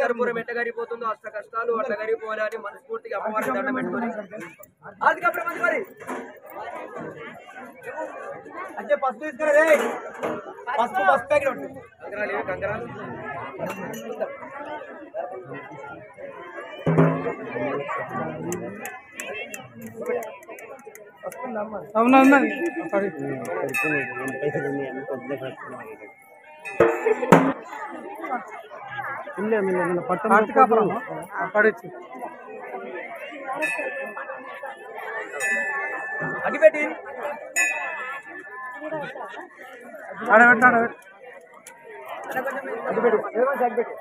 కర్పూరం ఎట్ట గరిపోతుందో అష్ట కష్టాలు అట్లా గరిపోవాలని మనస్ఫూర్తిగా అమ్మవారికి దండం పెట్టుకొని ఆదికప్పుడు మంచి మరి అంటే పసుపు తీసుకురా పసుపు పసుపు ప్యాకెట్ ఉంటుంది కంకరాలు ఏవి కంకరాలు అవునా పట్టు పడచ్చు అగిపెట్టి ఆడబెట్టు అగిపెట్టు